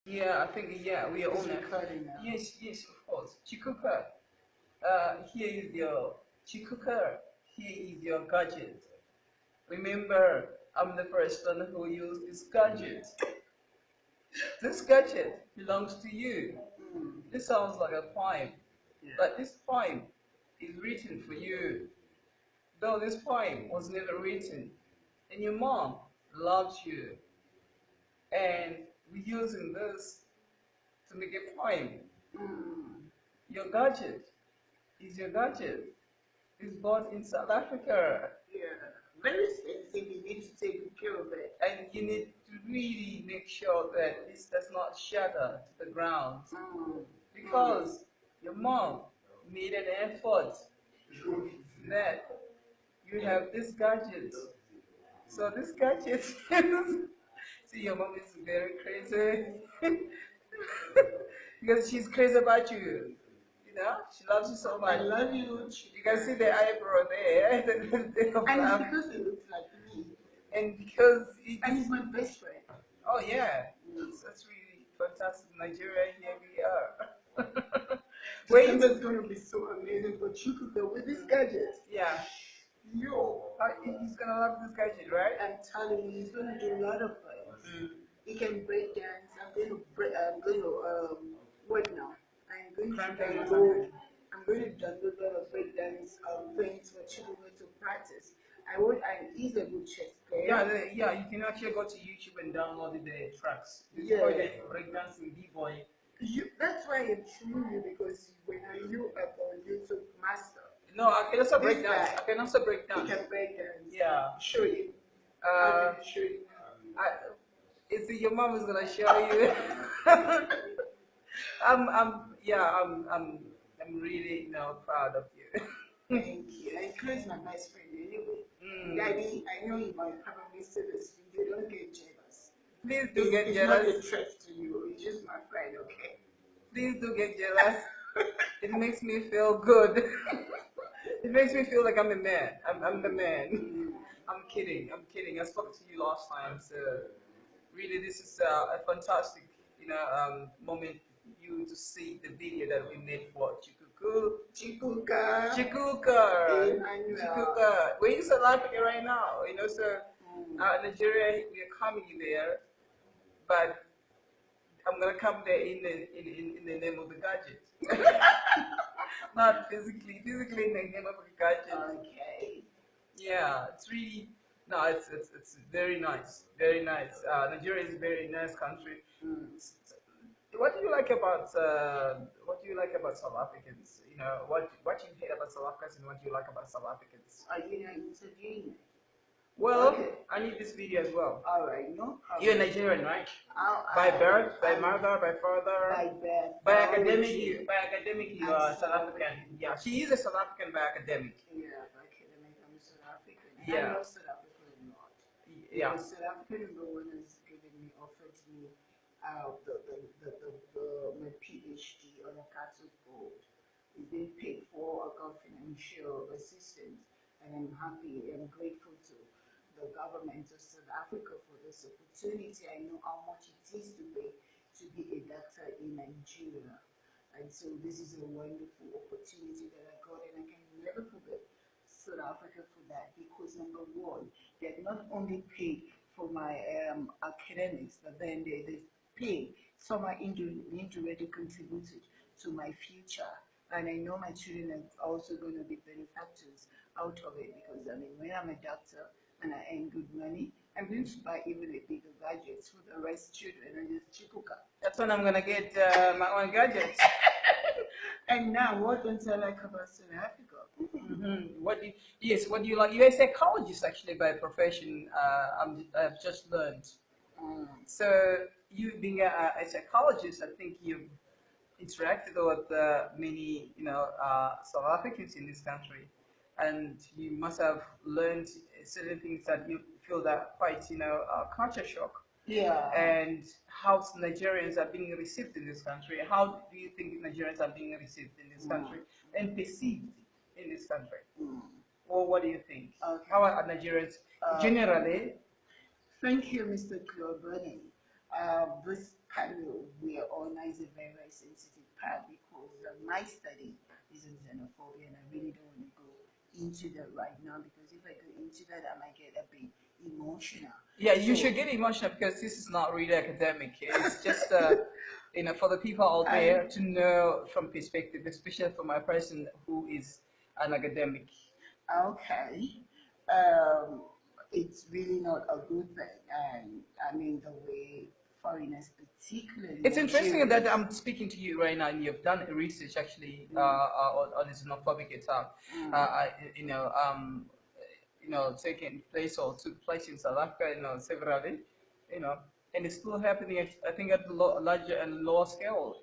Yeah, I think yeah, we are It's on it. recording now. Yes, yes, of course. Chikuka, here is your Chikuka. Here is your gadget. Remember, I'm the first one who used this gadget. This gadget belongs to you. This sounds like a poem, Yeah. but this poem is written for you. Though this poem was never written, and your mom loves you, and we're using this to make a poem. Your gadget is your gadget. It's bought in South Africa. Yeah. Very expensive. You need to take good care of it. And you need to really make sure that this does not shatter to the ground. Because your mom made an effort that you have this gadget. So this gadget see your mom is very crazy. Because she's crazy about you. You know, she loves you so I much. love you. You can see the eyebrow there. And it's because it looks like me. And because it And is, he's my best friend. oh yeah, that's really fantastic. Nigeria, here we are. Wait, December's going to be so amazing for Chukuka with this gadget. yeah, Yo, he's gonna love this gadget, right? I'm telling you, he's going to do a lot of things. He can break dance. I'm going to what now? I'm going to download. I'm going to download a lot of break dance things for Chukuka to practice. And he's a good chess player. Yeah, yeah. You can actually go to YouTube and download the tracks. It's Yeah. called the breakdancing b-boy. That's why I'm showing you because when you up on YouTube master, No, I can also this break dance. guy, I can also break he dance. can break dance. Yeah. Show you. Uh, I'll show you. I, it's your mom is gonna show you. I'm really, proud of you. Thank you. And Chloe's my best friend anyway. Daddy, I know you might probably see this video. Don't get jealous. Please do get It's jealous. not a threat to you. It's just my friend, okay? Please do get jealous. It makes me feel good. It makes me feel like I'm a man. I'm the man. I'm kidding. I'm kidding. I spoke to you last time, so really this is a fantastic, moment you to see the video that we made for Chikuku. Chikuka. Chikuka. Emmanuel. Chikuka. We're in South Africa right now, so Nigeria, we are coming there, but I'm gonna come there in the name of the gadget. Not physically in the name of the gadget. Okay. Yeah, it's really no, it's very nice, very nice. Nigeria is a very nice country. What do you like about South Africans? What you hate about South Africans and what you like about South Africans? Are you not interviewing me? Well, Okay. I need this video as well. All right, no problem. You're Nigerian, right? By birth, by mother, by father. By birth. By academic, you are South African. Yeah, she is a South African by academic. Yeah, by academic, I'm South African. Yeah. I'm not South African or not. Yeah. Because South African number one has offered me my PhD on a cattle board. It's been paid for. I got financial assistance, and I'm happy. I'm grateful to the government of South Africa for this opportunity. I know how much it is to be a doctor in Nigeria. And so this is a wonderful opportunity that I got, and I can never forget South Africa for that because number one, they not only paid for my academics, but then they pay somehow indirectly contributed to my future. And I know my children are also going to be benefactors out of it because I mean, when I'm a doctor and I earn good money, I'm going to buy even a bigger gadgets for the rest children and just chipuka. That's when I'm gonna get my own gadgets. And now, what don't I like about South Africa? What do you like? You're a psychologist actually by profession. I've just learned. So you being a psychologist, I think you've interacted with many, South Africans in this country, and you must have learned certain things that you feel that quite, culture shock. Yeah. And how Nigerians are being received in this country. How do you think Nigerians are being received in this country and perceived in this country? Or what do you think? Okay. How are Nigerians generally? Thank you, Mr. Cleo Bonny. This panel xenophobia is a very, very sensitive part because my study is in xenophobia, and I really don't want to go into that right now because if I go into that, I might get a bit emotional. Yeah, you should So get emotional because this is not really academic. It's just, for the people out I there to know from perspective, especially for my person who is an academic. okay. Um, it's really not a good thing, and I mean the way foreigners, particularly It's interesting that Nigerians. I'm speaking to you right now, and you've done research actually Mm, on this xenophobic attack. mm. Taking place or took place in South Africa, severally, you know, and it's still happening. I think at larger and lower scale,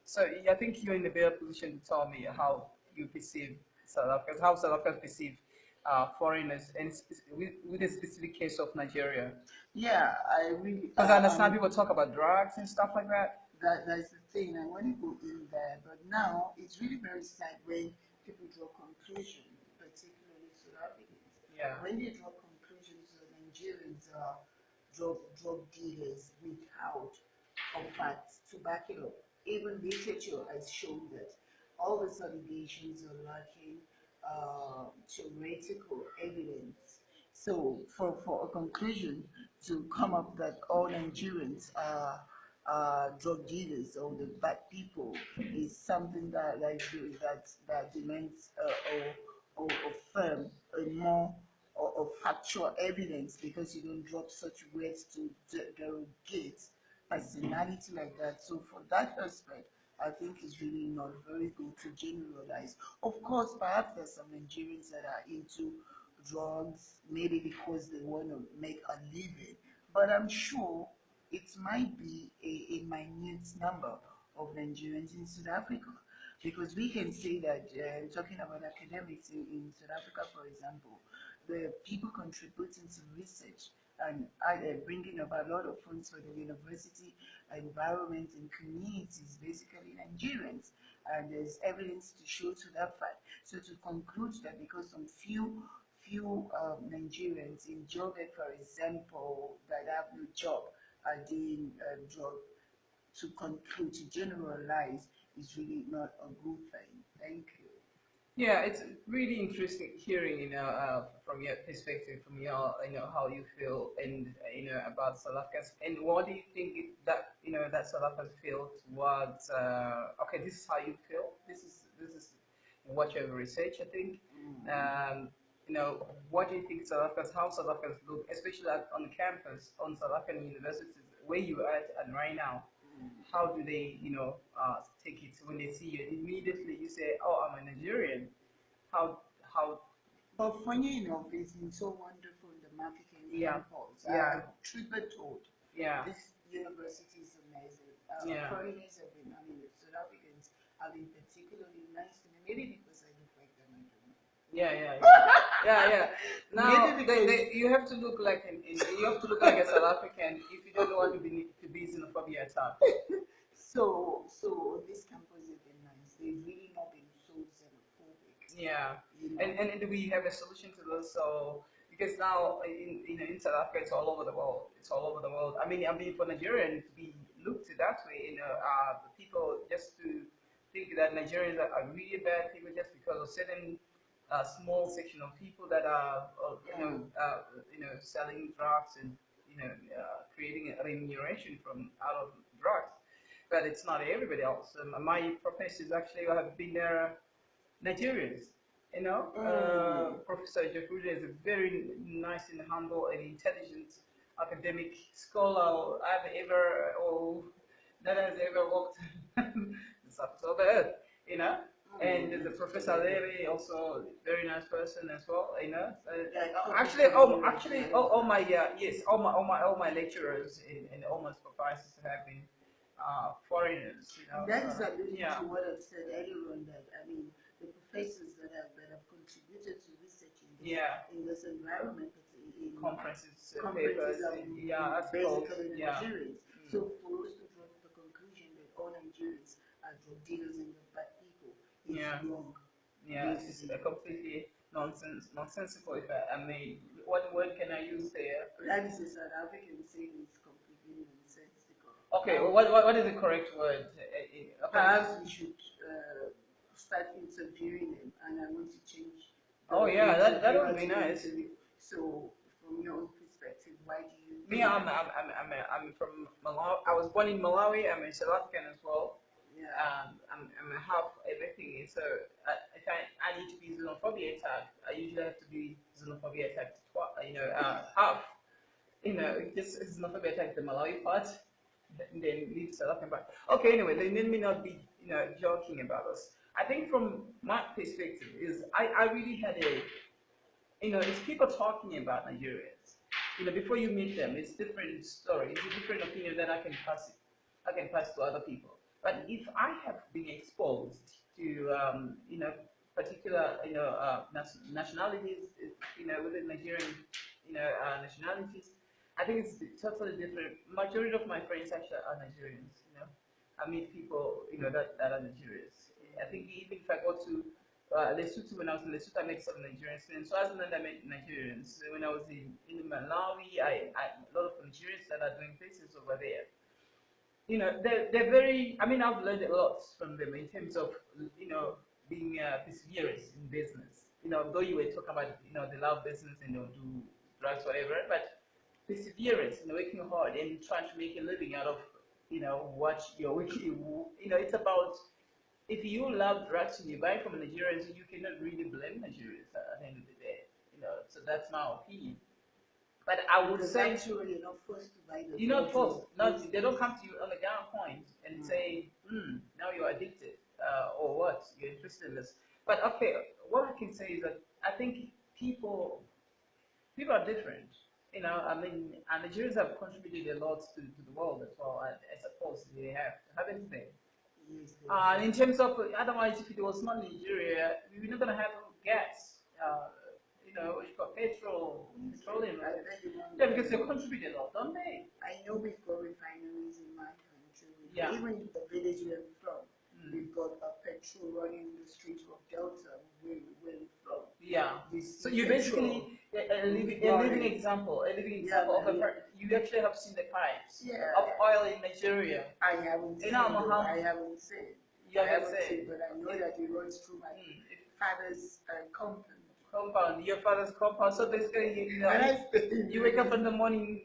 So yeah, I think you're in a better position to tell me how you perceive South Africa, how South Africa perceive foreigners, and with a specific case of Nigeria. Yeah, I really, Because I understand people talk about drugs and stuff like that. that's the thing. I want to go in there, but now it's really very sad when people draw conclusions, particularly South Africans. Yeah. When they draw conclusions that Nigerians are drug dealers without of facts to back it up. Even literature has shown that all these allegations are lacking theoretical evidence. So, for a conclusion to come up that all Nigerians are drug dealers or the bad people is something that demands or firm a more of factual evidence because you don't drop such words to derogate personality like that. So for that aspect, I think it's really not very good to generalize. Of course, perhaps there's some Nigerians that are into drugs, maybe because they want to make a living, but I'm sure it might be a minute number of Nigerians in South Africa. Because we can say that, talking about academics in South Africa, for example, the people contributing to research and bringing about a lot of funds for the university environment and communities, basically Nigerians. And there's evidence to show to that fact. So to conclude that because some few Nigerians in Joburg, for example, that have no job are doing drug, to conclude, to generalize is really not a good thing. Thank you. Yeah, it's really interesting hearing, from your perspective, from your, how you feel, and about South Africans, and what do you think that South Africans feel towards? Okay, this is how you feel. This is what you have researched, I think. What do you think South Africans, how South Africans look, especially on campus, on South African universities, where you are at and right now? How do they, take it when they see you? Immediately you say, "Oh, I'm a Nigerian." How? But funny enough, it's been so wonderful in the African Yeah, campus. yeah, Truth be told, yeah, this university is amazing. yeah, Foreigners have been, I mean, the South Africans have been particularly nice to me. Maybe because I look like them, I don't know. yeah, yeah, yeah, yeah. Now, Maybe because you have to look like you have to look like a South African if you don't want to be xenophobia attacked. so this campus has been nice. They've really not been so xenophobic, Yeah, you and know. and we have a solution to this. So because now in South Africa, it's all over the world. It's all over the world. I mean, for Nigerian to be looked at that way, the people just to think that Nigerians are really bad people just because of certain small section of people that are Mm. selling drugs and creating a remuneration from out of drugs. But it's not everybody else. My professors actually have been there Nigerians. Mm. Professor Ejoke is a very nice and humble and intelligent academic scholar I've ever, or that has ever walked the surface of the earth, you know. And Mm. the professor there also very nice person as well, Yeah, actually, Professor Lee was actually, nice. all my yes, all my lecturers and all my supervisors have been foreigners, And that is alluding yeah. to what I've said earlier on that I mean the professors that have contributed to research Yeah, in this environment in conferences, conferences papers, are yeah, articles, basically yeah, Nigerians. So for us to draw the conclusion that all Nigerians are drug dealers and the bad people is yeah, wrong. yeah. It's Basically. a completely nonsensical. If I mean, what word can I use there? That is a South African saying it's completely nonsensical. Okay, Now, what is the correct word? perhaps we should start interviewing them, and I want to change Oh the yeah, that interviewer would be to the nice. interview. So, from your own perspective, why do you Me, think? I'm from Malawi. I was born in Malawi. I'm a South African as well. Yeah, I'm a half everything. So if I need to be xenophobia attacked, I usually have to be xenophobia attacked. Half. Just xenophobia attacked the Malawi part, and then leave South African part. Okay, anyway, then let me not be joking about us. I think from my perspective is I really had a it's people talking about Nigerians. Before you meet them, it's different story. It's a different opinion that I can pass to other people. But if I have been exposed to, particular, nationalities, within Nigerian, nationalities, I think it's totally different. Majority of my friends actually are Nigerians. I meet people, that are Nigerians. I think even if I go to Lesotho, when I was in Lesotho, I met some Nigerians. In Swaziland, I met Nigerians. When I was in Malawi, a lot of Nigerians that are doing business over there. They're very, I mean, I've learned a lot from them in terms of, being perseverance in business. Though you were talking about, they love business and they'll do drugs, whatever, but perseverance, working hard and trying to make a living out of, what you're working, it's about if you love drugs and you buy from Nigerians, you cannot really blame Nigerians at the end of the day. So that's my opinion. But I would because say actually you're not forced to buy the you're not drugs in forced. the Not first they don't place. come to you on the gunpoint and say, now you're addicted, or what? You're interested in this. But okay, what I can say is that I think people are different. I mean, and Nigerians have contributed a lot to the world as well. I suppose they have, haven't they? Yes, they In have. terms of otherwise, if it was not Nigeria, we're not gonna have gas. We've got petroleum. I beg your Yeah, pardon. because they contribute a lot, don't they? I know we've got refineries in my country. Yeah. Even in the village where we're from, Mm. we've got a petrol running in the streets of Delta where we're from. Yeah. You So see you petrol basically a living running. example, Yeah, of man, yeah. you actually have seen the pipes Yeah. of oil in Nigeria. I haven't You seen know, though. Muhammad, I haven't seen. you I haven't haven't seen, said. but I know that it runs through my If father's compound. compound, your father's compound. So basically, And I stay in you wake up Lagos. in the morning,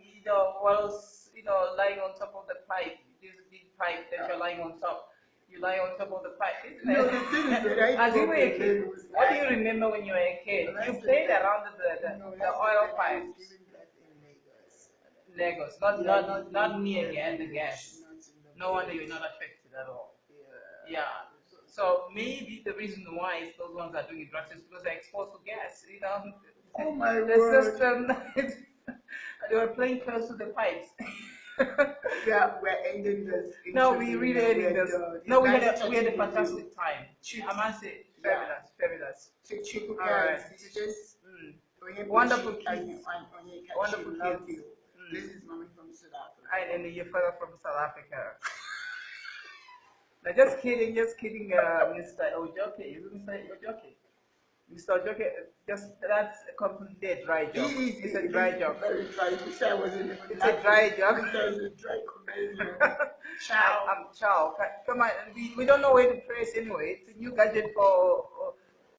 whilst lying on top of the pipe. This big pipe that you're lying on top. You lie on top of the pipe, isn't No, it? the thing is that I As grew you were up a in kid, Lagos. what do you remember when you were a kid? When I You stayed played there, around no, when the I stayed oil there, I was pipes. giving birth in Lagos. Lagos, Yeah, not near the village, gas. not in the No wonder you're village. not affected at all. Yeah. Yeah. So maybe the reason why is those ones are doing drugs is because they're exposed to gas. Oh my The word. system. They were playing close to the pipes. We're ending this No, we interview really now. ending We're this. done. No, It's nice we had chatting a with you. fantastic time. I Chicks. must say, Yeah. fabulous, fabulous. Chiku All and right. sisters. Mm. Wonderful Onyebuchi and kids. Wonderful Onyekachi, love kids. you. This is mommy from South Africa. And your father from South Africa. No, just kidding, Mr. Ojoke. Is it Mr. Ojoke? Mr. Ojoke, that's a complete dry joke. It's a dry joke. Very dry. Wish I wasn't even It's a laughing. dry joke. That was a dry comedian. Ciao. Ciao. Come on, we don't know where to press anyway. It's a new gadget for